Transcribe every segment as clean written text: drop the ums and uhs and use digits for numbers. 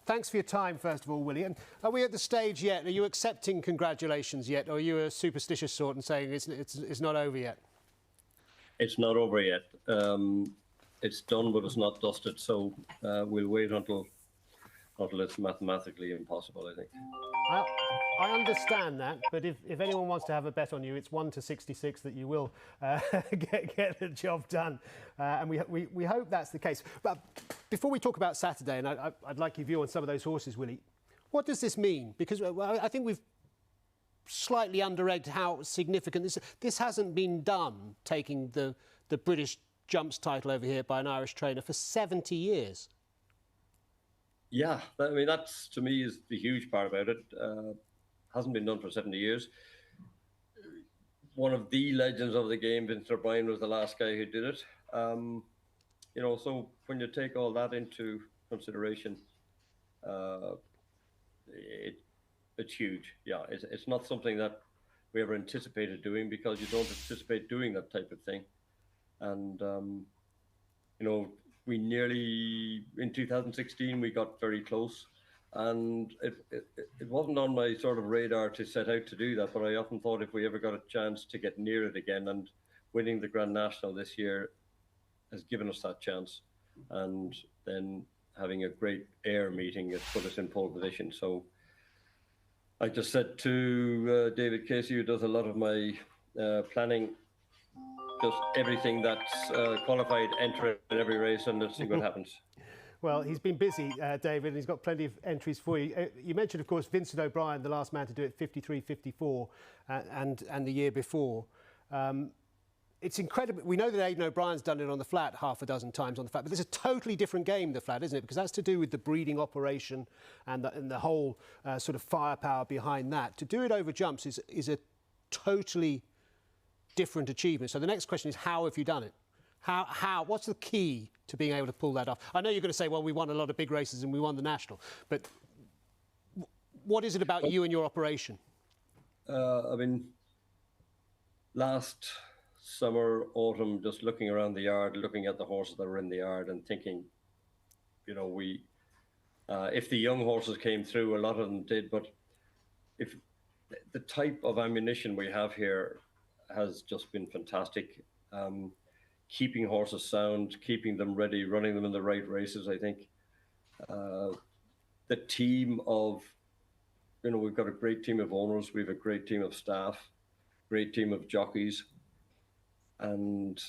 thanks for your time, first of all, Willie. And are we at the stage yet? Are you accepting congratulations yet? Or are you a superstitious sort and saying it's not over yet? It's not over yet. It's done, but it's not dusted. So we'll wait until it's mathematically impossible, I think. I understand that, but if anyone wants to have a bet on you, it's 1 to 66 that you will get the job done, and we hope that's the case. But before we talk about Saturday, and I'd like your view on some of those horses, Willie, what does this mean? Because I think we've slightly under-egged how significant this hasn't been done, taking the British Jumps title over here by an Irish trainer for 70 years. Yeah, I mean, that's, to me, is the huge part about it. Hasn't been done for 70 years. One of the legends of the game, Vincent O'Brien, was the last guy who did it. You know, so when you take all that into consideration, it's huge. Yeah, it's not something that we ever anticipated doing, because you don't anticipate doing that type of thing. And, you know, we nearly, in 2016, we got very close, and it wasn't on my sort of radar to set out to do that, but I often thought if we ever got a chance to get near it again, and winning the Grand National this year has given us that chance, and then having a great air meeting has put us in pole position. So I just said to David Casey, who does a lot of my planning, just everything that's qualified, enter in every race, and let's see what happens. Well, he's been busy, David, and he's got plenty of entries for you. You mentioned, of course, Vincent O'Brien, the last man to do it, 53, 54, and the year before. It's incredible. We know that Aidan O'Brien's done it on the flat half a dozen times on the flat, but it's a totally different game, the flat, isn't it? Because that's to do with the breeding operation and the whole sort of firepower behind that. To do it over jumps is a totally different achievement. So the next question is, how have you done it? What's the key to being able to pull that off? I know you're going to say, well, we won a lot of big races and we won the National, but what is it about you and your operation? I mean, last summer, autumn, just looking around the yard, looking at the horses that were in the yard and thinking, you know, if the young horses came through, a lot of them did, but if the type of ammunition we have here has just been fantastic. Keeping horses sound, keeping them ready, running them in the right races, I think. The team of, you know, we've got a great team of owners, we have a great team of staff, great team of jockeys, and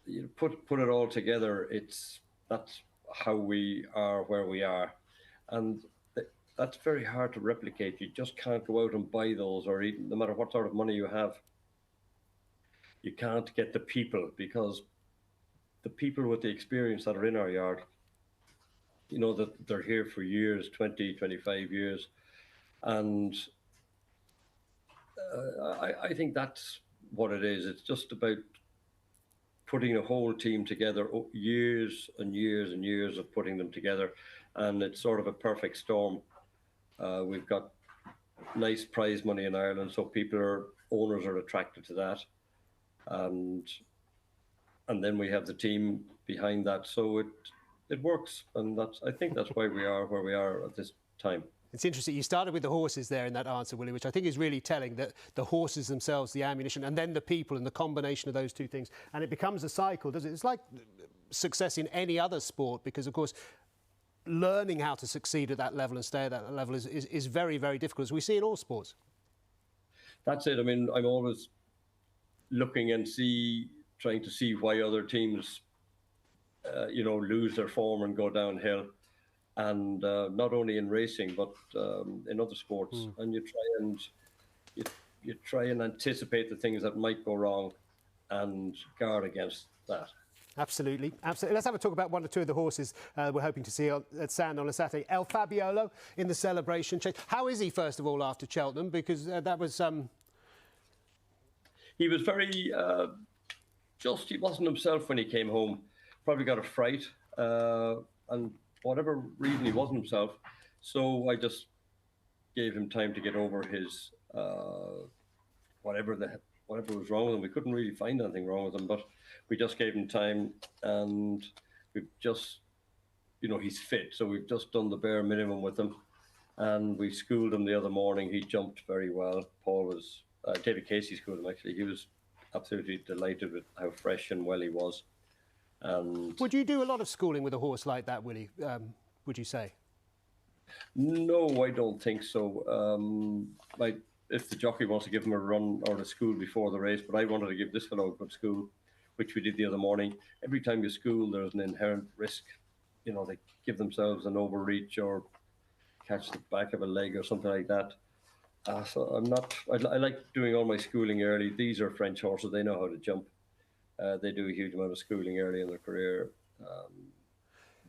you know, put it all together, that's how we are where we are. And that's very hard to replicate. You just can't go out and buy those, or even, no matter what sort of money you have, you can't get the people, because the people with the experience that are in our yard, you know, that they're here for years, 20, 25 years. And I think that's what it is. It's just about putting a whole team together, years and years and years of putting them together. And it's sort of a perfect storm. We've got nice prize money in Ireland, so owners are attracted to that. And then we have the team behind that, so it works, and I think that's why we are where we are at this time. It's interesting. You started with the horses there in that answer, Willie, which I think is really telling, that the horses themselves, the ammunition, and then the people, and the combination of those two things, and it becomes a cycle, doesn't it? It's like success in any other sport, because of course learning how to succeed at that level and stay at that level is very, very difficult, as we see in all sports. That's it. I mean, I'm always looking and trying to see why other teams, you know, lose their form and go downhill, and not only in racing but in other sports. And you try and anticipate the things that might go wrong and guard against that. Absolutely, absolutely. Let's have a talk about one or two of the horses we're hoping to see at Sandown on Saturday. El Fabiolo in the celebration chase. How is he, first of all, after Cheltenham? Because that was He was very, he wasn't himself when he came home. Probably got a fright, and whatever reason he wasn't himself. So I just gave him time to get over his, whatever was wrong with him. We couldn't really find anything wrong with him, but we just gave him time, and we've just he's fit. So we've just done the bare minimum with him, and we schooled him the other morning. He jumped very well. David Casey schooled him actually. He was absolutely delighted with how fresh and well he was. And would you do a lot of schooling with a horse like that, Willie? Would you say? No, I don't think so. If the jockey wants to give him a run or a school before the race, but I wanted to give this fellow a good school, which we did the other morning. Every time you school, there's an inherent risk. They give themselves an overreach or catch the back of a leg or something like that. So I'm not. I like doing all my schooling early. These are French horses; they know how to jump. They do a huge amount of schooling early in their career.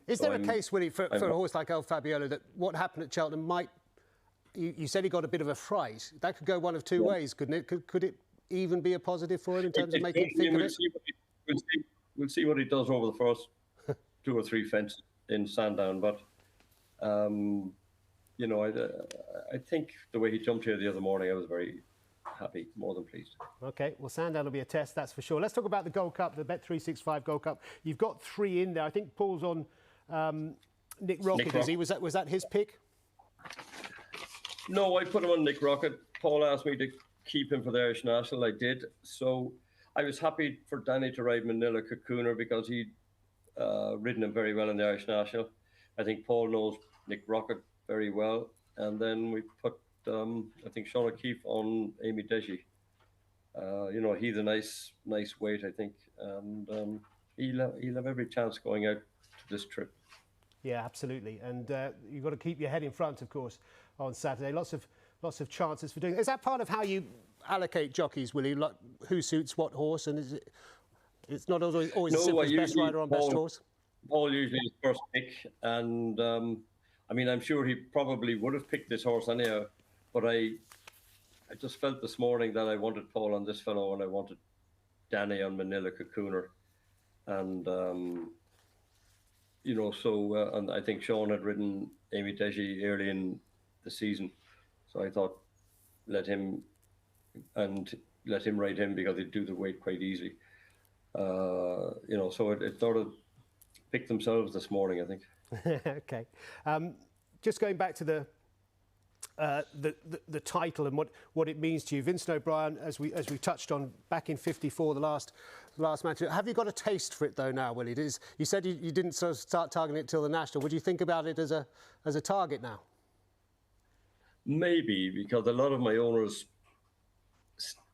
Is there a case, Willie, for a horse like El Fabiolo, that what happened at Cheltenham might... You said he got a bit of a fright. That could go one of two ways, couldn't it? Could it even be a positive for him in terms of making him think of it? We'll see what he does over the first 2 or 3 fences in Sandown. But, I think the way he jumped here the other morning, I was very happy, more than pleased. OK, well, Sandown will be a test, that's for sure. Let's talk about the Gold Cup, the Bet365 Gold Cup. You've got 3 in there. I think Paul's on Nick Rocket, is he? Was that his pick? No, I put him on Nick Rocket. Paul asked me to keep him for the Irish National. I did. So I was happy for Danny to ride Manila Cocooner because he'd ridden him very well in the Irish National. I think Paul knows Nick Rocket very well. And then we put, I think, Sean O'Keefe on Amy Deji. He's a nice weight, I think. And he'll have every chance going out to this trip. Yeah, absolutely. And you've got to keep your head in front, of course, on Saturday. Lots of chances for doing it. Is that part of how you allocate jockeys, Willie? Like who suits what horse? And it's not always as simple as best rider on best horse? Paul usually is first pick. And, I'm sure he probably would have picked this horse anyhow. But I just felt this morning that I wanted Paul on this fellow and I wanted Danny on Manila Cocooner. And... and I think Sean had ridden Amy Deji early in the season. So I thought let him ride him because he'd do the weight quite easily. So it sort of picked themselves this morning, I think. OK. Just going back to the title and what it means to you. Vincent O'Brien, as we touched on back in '54, the last match. Have you got a taste for it though now, Willie? You said you didn't sort of start targeting it till the National. Would you think about it as a target now? Maybe, because a lot of my owners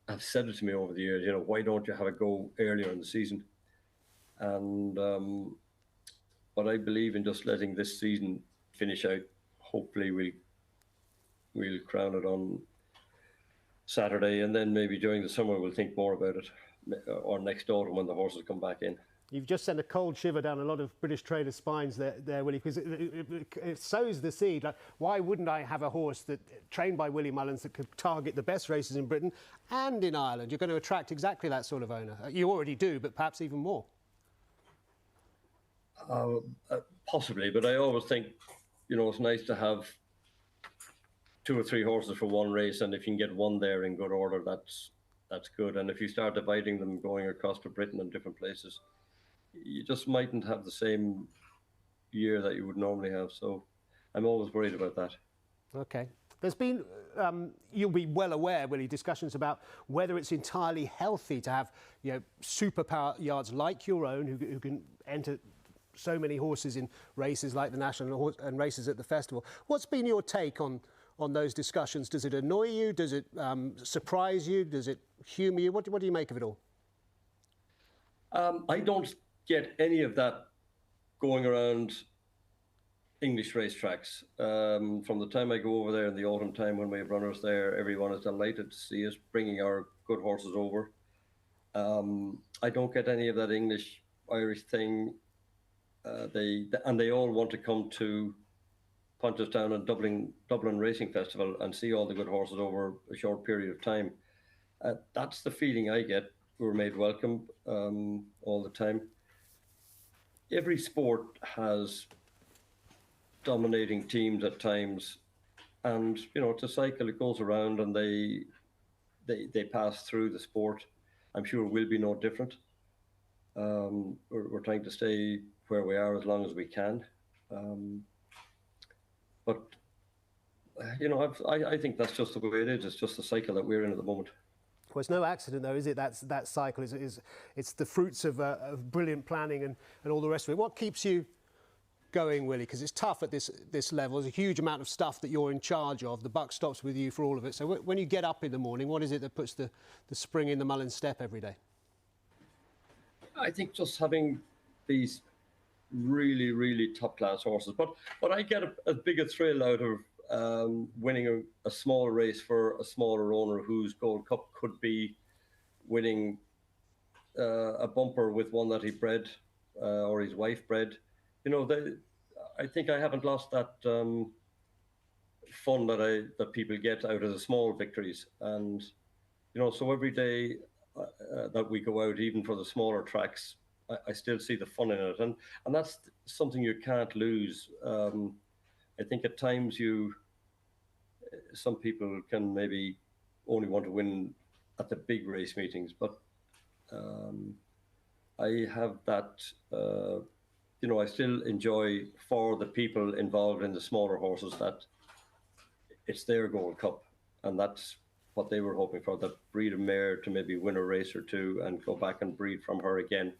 have said it to me over the years. Why don't you have a go earlier in the season? And but I believe in just letting this season finish out. Hopefully we'll crown it on Saturday, and then maybe during the summer we'll think more about it, or next autumn when the horses come back in. You've just sent a cold shiver down a lot of British traders' spines there, Willie, because it sows the seed. Like, why wouldn't I have a horse that trained by Willie Mullins that could target the best races in Britain and in Ireland? You're going to attract exactly that sort of owner. You already do, but perhaps even more. Possibly, but I always think, it's nice to have 2 or 3 horses for one race, and if you can get one there in good order, that's good. And if you start dividing them going across to Britain and different places, you just mightn't have the same year that you would normally have. So I'm always worried about that. OK. There's been, you'll be well aware, Willie, discussions about whether it's entirely healthy to have, superpower yards like your own who can enter so many horses in races like the National and races at the festival. What's been your take on those discussions? Does it annoy you? Does it surprise you? Does it humour you? What do you make of it all? I don't get any of that going around English racetracks. From the time I go over there in the autumn time when we have runners there, everyone is delighted to see us bringing our good horses over. I don't get any of that English-Irish thing. They all want to come to Punchestown and Dublin Racing Festival and see all the good horses over a short period of time. That's the feeling I get. We're made welcome all the time. Every sport has dominating teams at times, and it's a cycle. It goes around, and they pass through the sport. I'm sure we'll be no different. We're trying to stay where we are as long as we can. Um, but you know, I think that's just the way it is. It's just the cycle that we're in at the moment. Well, it's no accident, though, is it? That cycle it's the fruits of brilliant planning and all the rest of it. What keeps you going, Willie? Because it's tough at this level. There's a huge amount of stuff that you're in charge of. The buck stops with you for all of it. So when you get up in the morning, what is it that puts the spring in the Mullins step every day? I think just having these really, really top-class horses. But I get a bigger thrill out of winning a small race for a smaller owner whose Gold Cup could be winning a bumper with one that he bred or his wife bred. You know, I think I haven't lost that fun that people get out of the small victories. And you know, so every day that we go out, even for the smaller tracks, I still see the fun in it, and that's something you can't lose. I think at times some people can maybe only want to win at the big race meetings, but I have that. You know, I still enjoy for the people involved in the smaller horses that it's their Gold Cup, and that's what they were hoping for, that breed a mare to maybe win a race or two and go back and breed from her again.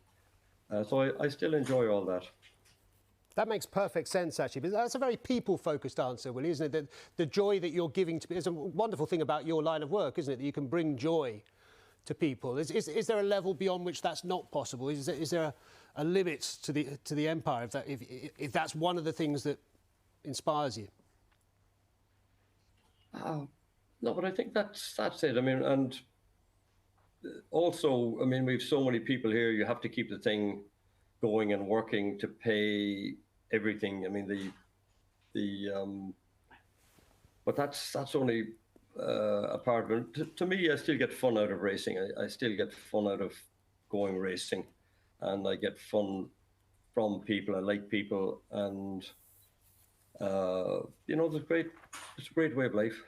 So I still enjoy all that. That makes perfect sense, actually. But that's a very people-focused answer, Willie, isn't it? The joy that you're giving to people is a wonderful thing about your line of work, isn't it? That you can bring joy to people. Is there a level beyond which that's not possible? Is there a limit to the empire if that's one of the things that inspires you? No, but I think that's it. I mean, and also, I mean, we've so many people here. You have to keep the thing going and working to pay everything. I mean, but that's only a part of it. To me, I still get fun out of racing. I still get fun out of going racing, and I get fun from people. I like people, and you know, it's a great way of life.